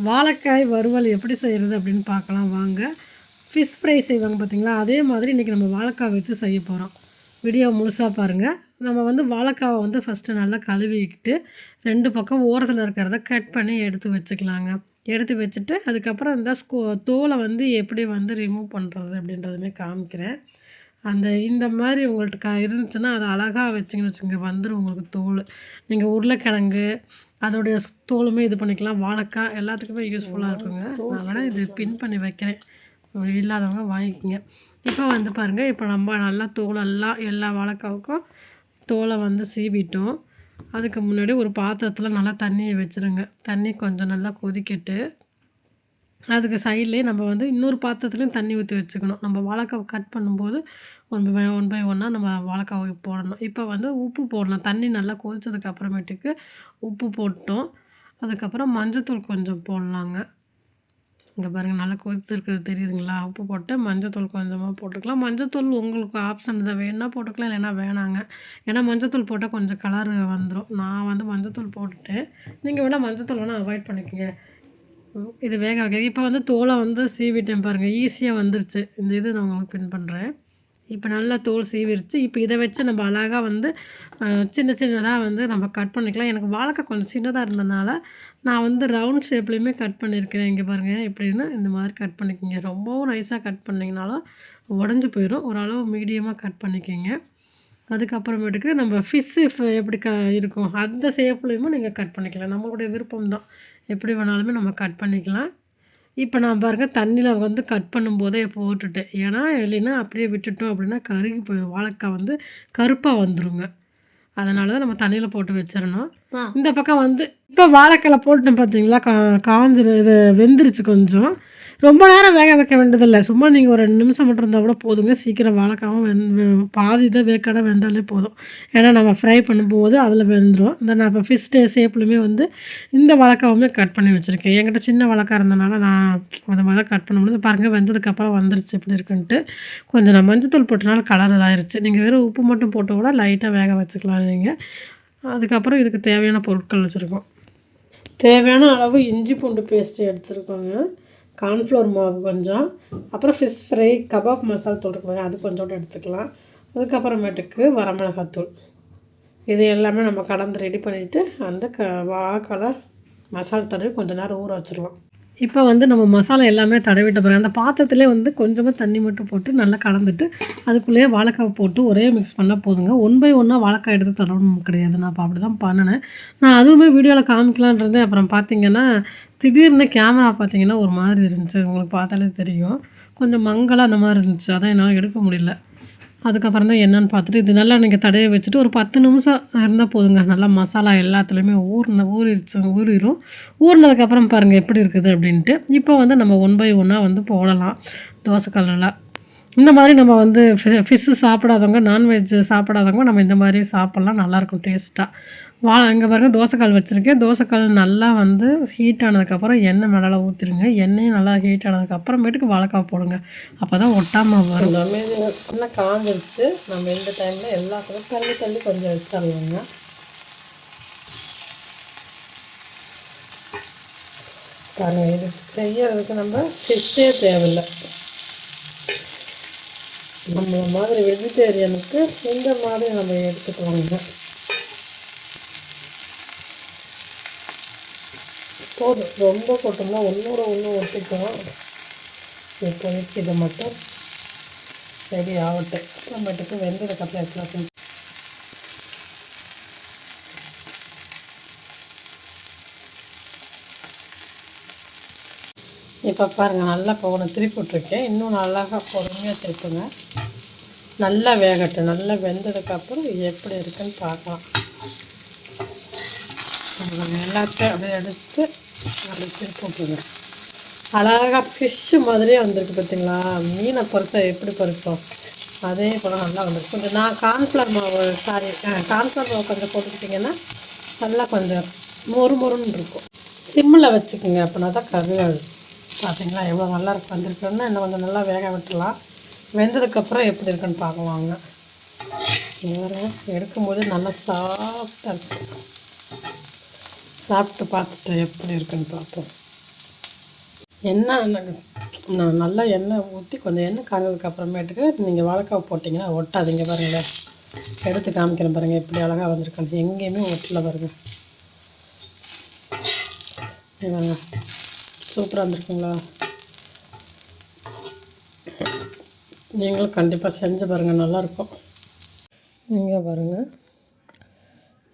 வாழைக்காய் வறுவல் எப்படி செய்கிறது அப்படின்னு பார்க்கலாம் வாங்க. ஃபிஷ் ஃப்ரை செய்வாங்க பார்த்தீங்களா, அதே மாதிரி இன்றைக்கி நம்ம வாழைக்காய் வச்சு செய்ய போகிறோம். வீடியோ முழுசாக பாருங்கள். நம்ம வந்து வாழைக்காவை வந்து ஃபஸ்ட்டு நல்லா கழுவிக்கிட்டு 2 பக்கம் ஓரத்தில் இருக்கிறத கட் பண்ணி எடுத்து வச்சுக்கலாங்க. எடுத்து வச்சுட்டு அதுக்கப்புறம் இந்த தோலை வந்து எப்படி வந்து ரிமூவ் பண்ணுறது அப்படின்றதுமே காமிக்கிறேன். இந்த மாதிரி உங்கள்கிட்ட இருந்துச்சுன்னா அதை அழகாக வச்சிங்கன்னு வச்சுங்க, வந்துடும் உங்களுக்கு தோல். நீங்கள் உருளைக்கிழங்கு அதோடைய தோலுமே இது பண்ணிக்கலாம். வாழைக்காய் எல்லாத்துக்குமே யூஸ்ஃபுல்லாக இருக்குங்க. நான் வேணால் இது பின் பண்ணி வைக்கிறேன், இல்லாதவங்க வாங்கிக்கோங்க. இப்போ வந்து பாருங்கள், இப்போ நம்ம நல்லா தோலெல்லாம் எல்லா வாழைக்காவுக்கும் தோலை வந்து சீவிட்டோம். அதுக்கு முன்னாடி ஒரு பாத்திரத்தில் நல்லா தண்ணியை வச்சுருங்க. தண்ணி கொஞ்சம் நல்லா கொதிக்கட்டு அதுக்கு சைட்லேயே நம்ம வந்து இன்னொரு பாத்திரத்துலையும் தண்ணி ஊற்றி வச்சுக்கணும். நம்ம வாழைக்காவை கட் பண்ணும்போது ஒன் பை ஒன்னாக நம்ம வாழைக்காவை போடணும். இப்போ வந்து உப்பு போடலாம். தண்ணி நல்லா கொதிச்சதுக்கு அப்புறமேட்டுக்கு உப்பு போட்டோம். அதுக்கப்புறம் மஞ்சத்தூள் கொஞ்சம் போடலாங்க. இங்கே பாருங்கள், நல்லா கொதிச்சிருக்கிறது தெரியுதுங்களா? உப்பு போட்டு மஞ்சத்தூள் கொஞ்சமாக போட்டுக்கலாம். மஞ்சத்தூள் உங்களுக்கு ஆப்ஷன் தான், வேணுன்னா போட்டுக்கலாம், இல்லைன்னா வேணாங்க. ஏன்னா மஞ்சத்தூள் போட்டால் கொஞ்சம் கலர் வந்துடும். நான் வந்து மஞ்சத்தூள் போட்டுட்டேன். நீங்கள் வேணால் மஞ்சத்தூள் வேணால் அவாய்ட் பண்ணிக்கோங்க. இது வேக வைக்க இப்போ வந்து தோலை வந்து சீவிட்டேன் பாருங்கள், ஈஸியாக வந்துருச்சு. இந்த இது நான் உங்களுக்கு பின் பண்ணுறேன். இப்போ நல்லா தோல் சீவிருச்சு. இப்போ இதை வச்சு நம்ம அழகாக வந்து சின்ன சின்னதாக வந்து நம்ம கட் பண்ணிக்கலாம். எனக்கு வாழைக்காய் கொஞ்சம் சின்னதாக இருந்ததுனால நான் வந்து ரவுண்ட் ஷேப்லேயுமே கட் பண்ணியிருக்கிறேன். இங்கே பாருங்கள், எப்படின்னு இந்த மாதிரி கட் பண்ணிக்கோங்க. ரொம்பவும் நைஸாக கட் பண்ணிங்கனாலும் உடஞ்சி போயிடும். ஓரளவு மீடியமாக கட் பண்ணிக்கோங்க. அதுக்கப்புறமேட்டுக்கு நம்ம ஃபிஷ்ஷு எப்படி இருக்கும் அந்த ஷேப்லேயுமே நீங்கள் கட் பண்ணிக்கலாம். நம்மளுடைய விருப்பம் தான், எப்படி வேணாலுமே நம்ம கட் பண்ணிக்கலாம். இப்போ நான் பாருங்கள், தண்ணியில் வந்து கட் பண்ணும்போதே போட்டுட்டேன். ஏன்னா இல்லைன்னா அப்படியே விட்டுட்டோம் அப்படின்னா கருகி போயிடும். வாழைக்காய் வந்து கருப்பாக வந்துடுங்க. அதனால தான் நம்ம தண்ணியில் போட்டு வச்சிடணும். இந்த பக்கம் வந்து இப்போ வாழைக்காய் போட்டுட்டேன் பார்த்தீங்களா, இது வெந்துருச்சு. கொஞ்சம் ரொம்ப நேரம் வேக வைக்க வேண்டியதில்லை. சும்மா நீங்கள் ஒரு 2 நிமிஷம் மட்டும் இருந்தால் கூட போதுங்க. சீக்கிரம் வாழைக்காவும் பாதி இதை வேக்காடாக வெந்தாலே போதும். ஏன்னா நம்ம ஃப்ரை பண்ணும்போது அதில் வெந்துடும். நான் இப்போ ஃபிஷ் ஷேப்லையுமே வந்து இந்த வாழைக்காவுமே கட் பண்ணி வச்சுருக்கேன். என்கிட்ட சின்ன வாழைக்காய் இருந்தனால நான் அதை மாதிரி தான் கட் பண்ண முடியுது. பாருங்கள், வெந்ததுக்கப்புறம் வந்துருச்சு இப்படி இருக்குன்ட்டு. கொஞ்சம் நான் மஞ்சத்தூள் போட்டனால கலர் இதாகிருச்சு. நீங்கள் வெறும் உப்பு மட்டும் போட்டு கூட லைட்டாக வேக வச்சுக்கலாம் நீங்கள். அதுக்கப்புறம் இதுக்கு தேவையான பொருட்கள் வச்சுருக்கோம். தேவையான அளவு இஞ்சி பூண்டு பேஸ்ட்டு எடுத்துருக்கோங்க. கார்ன்ஃப்ளவர் மாவு கொஞ்சம், அப்புறம் ஃபிஷ் ஃப்ரை கபாப் மசாலா தூள் இருக்குங்க, அது கொஞ்சோண்டு எடுத்துக்கலாம். அதுக்கப்புறமேட்டுக்கு வரமிளகாத்தூள். இது எல்லாமே நம்ம கலந்து ரெடி பண்ணிவிட்டு அந்த வாழைக்காய் மசாலா தடவி கொஞ்சம் நேரம் ஊற வச்சுருவோம். இப்போ வந்து நம்ம மசாலா எல்லாமே தடவிட்ட பிறகு அந்த பாத்திரத்துலேயே வந்து கொஞ்சமாக தண்ணி மட்டும் போட்டு நல்லா கலந்துட்டு அதுக்குள்ளேயே வாழைக்காய் போட்டு ஒரே மிக்ஸ் பண்ணால் போதுங்க. 1 பை 1 வாழைக்காய் எடுத்து தடவணும் கிடையாது. நான் இப்போ அப்படி தான் பண்ணினேன். நான் அதுவுமே வீடியோவில் காமிக்கலான்றது. அப்புறம் பார்த்திங்கன்னா திடீர்னு கேமரா பார்த்திங்கன்னா ஒரு மாதிரி இருந்துச்சு. உங்களுக்கு பார்த்தாலே தெரியும், கொஞ்சம் மங்கலாக அந்த மாதிரி இருந்துச்சு. அதான் என்னால் எடுக்க முடியல. அதுக்கப்புறம் தான் என்னென்னு பார்த்துட்டு இது நல்லா நீங்கள் தடவை வச்சுட்டு ஒரு 10 நிமிஷம் இருந்தால் போதுங்க. நல்லா மசாலா எல்லாத்துலேயுமே ஊறிடும். ஊறினதுக்கப்புறம் பாருங்கள் எப்படி இருக்குது அப்படின்ட்டு. இப்போ வந்து நம்ம 1 பை 1 வந்து போடலாம் தோசைக்கல்லில். இந்த மாதிரி நம்ம வந்து ஃபிஷ்ஷு சாப்பிடாதவங்க, நான்வெஜ் சாப்பிடாதவங்க நம்ம இந்த மாதிரி சாப்பிட்லாம், நல்லாயிருக்கும் டேஸ்ட்டாக. இங்கே பாருங்கள், தோசைக்கல் வச்சுருக்கேன். தோசைக்கல் நல்லா வந்து ஹீட் ஆனதுக்கப்புறம் எண்ணெய் மேலே ஊற்றிடுங்க. எண்ணெயும் நல்லா ஹீட் ஆனதுக்கப்புறமேட்டுக்கு வாழைக்காய் போடுங்க. அப்போ தான் ஒட்டாமல் வரும். நல்லா காஞ்சிருச்சு. நம்ம இந்த டைமில் எல்லாத்துக்கும் தள்ளி கொஞ்சம் வச்சிடலாங்க. பாருங்கள், இது செய்யறதுக்கு நம்ம ஃபிஷ்ஷே தேவையில்லை. நம்மள மாதிரி வெஜிடேரியனுக்கு இந்த மாதிரி நம்ம எடுத்துக்கலாங்க. போதும், ரொம்ப போட்டோம்னா ஒன்றோட ஒன்று ஒட்டிக்கலாம். இப்போதைக்கு இதை மட்டும் சரி ஆகட்டும். அப்புறமேட்டுக்கு வெந்ததுக்கப்புறம் எடுத்துக்கலாம். இப்போ பாருங்கள், நல்லா போகணும். திருப்பி விட்ருக்கேன். இன்னும் நல்லாக பொறுமையாக திருப்புங்க. நல்லா வேகட்டும். நல்லா வெந்ததுக்கப்புறம் எப்படி இருக்குன்னு பார்க்கலாம். எல்லாத்தையும் அப்படியே எடுத்து அப்படி திருப்பி விட்ருங்க. அழகாக ஃபிஷ்ஷு மாதிரியே வந்திருக்கு பார்த்தீங்களா? மீனை பொறுத்த எப்படி பொறுப்போம் அதே போல் நல்லா வந்துருக்கு. கொஞ்சம் நான் கார்ன்ஃப்ளவர் மாவு கொஞ்சம் போட்டுக்கிட்டிங்கன்னா நல்லா கொஞ்சம் மொறுன்னு இருக்கும். சிம்மில் வச்சுக்கோங்க, அப்படின்னா தான் கருகாது. பார்த்தீங்களா எவ்வளோ நல்லா இருக்கு வந்திருக்குன்னா? இன்னும் கொஞ்சம் நல்லா வேக விட்டுலாம். வெந்ததுக்கப்புறம் எப்படி இருக்குன்னு பார்க்கலாங்க. வேறு எடுக்கும்போது நல்லா சாஃப்டாக இருக்கும். சாப்பிட்டு பார்த்துட்டு எப்படி இருக்குன்னு பார்ப்போம். எண்ணெய் நான் நல்லா எண்ணெய் ஊற்றி கொஞ்சம் எண்ணெய் காஞ்சதுக்கு அப்புறமேட்டுக்கு நீங்கள் வாழைக்காய் போட்டிங்கன்னா ஒட்டாதீங்க பாருங்களேன். எடுத்து காமிக்கிறேன் பாருங்கள் எப்படி அழகாக வந்திருக்காங்க. எங்கேயுமே ஒட்டல பாருங்கள். பாருங்க சூப்பராக வந்திருக்குங்களா? நீங்களும் கண்டிப்பாக செஞ்சு பாருங்கள், நல்லாயிருக்கும். நீங்கள் பாருங்கள்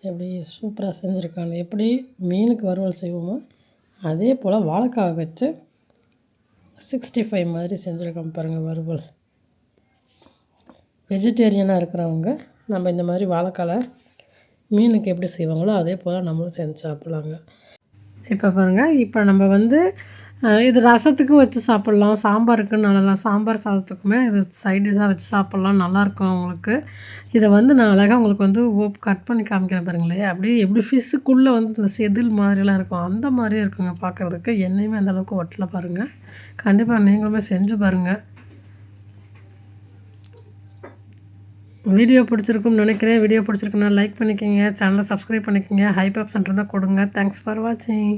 எப்படி சூப்பராக செஞ்சுருக்காங்க. எப்படி மீனுக்கு வறுவல் செய்வோமோ அதே போல் வாழைக்காவை வச்சு 65 மாதிரி செஞ்சுருக்கோம் பாருங்கள் வறுவல். வெஜிடேரியனாக இருக்கிறவங்க நம்ம இந்த மாதிரி வாழைக்காலை மீனுக்கு எப்படி செய்வாங்களோ அதே போல் நம்மளும் செஞ்சு சாப்பிட்லாங்க. இப்போ பாருங்கள், இப்போ நம்ம வந்து இது ரசத்துக்கும் வச்சு சாப்பிட்லாம், சாம்பாருக்குன்னு நல்லா சாம்பார் சாதத்துக்குமே இது சைட் டிஷ்ஷாக வச்சு சாப்பிட்லாம், நல்லாயிருக்கும் உங்களுக்கு. இதை வந்து நான் அழகாக உங்களுக்கு வந்து கட் பண்ணி காமிக்கிறேன் பாருங்களேன். அப்படியே எப்படி ஃபிஷ்ஷுக்குள்ளே வந்து இந்த செதில் மாதிரிலாம் இருக்கும் அந்த மாதிரியே இருக்குங்க பார்க்குறதுக்கு. எண்ணெயுமே அந்தளவுக்கு ஒட்டலை பாருங்கள். கண்டிப்பாக நீங்களுமே செஞ்சு பாருங்கள். வீடியோ பிடிச்சிருக்குன்னு நினைக்கிறேன். வீடியோ பிடிச்சிருக்குன்னா லைக் பண்ணிக்கோங்க, சேனலை சப்ஸ்கிரைப் பண்ணிக்கோங்க, ஹைப் ஆப்ஷன் இருந்தால் கொடுங்க. தேங்க்ஸ் ஃபார் வாட்சிங்.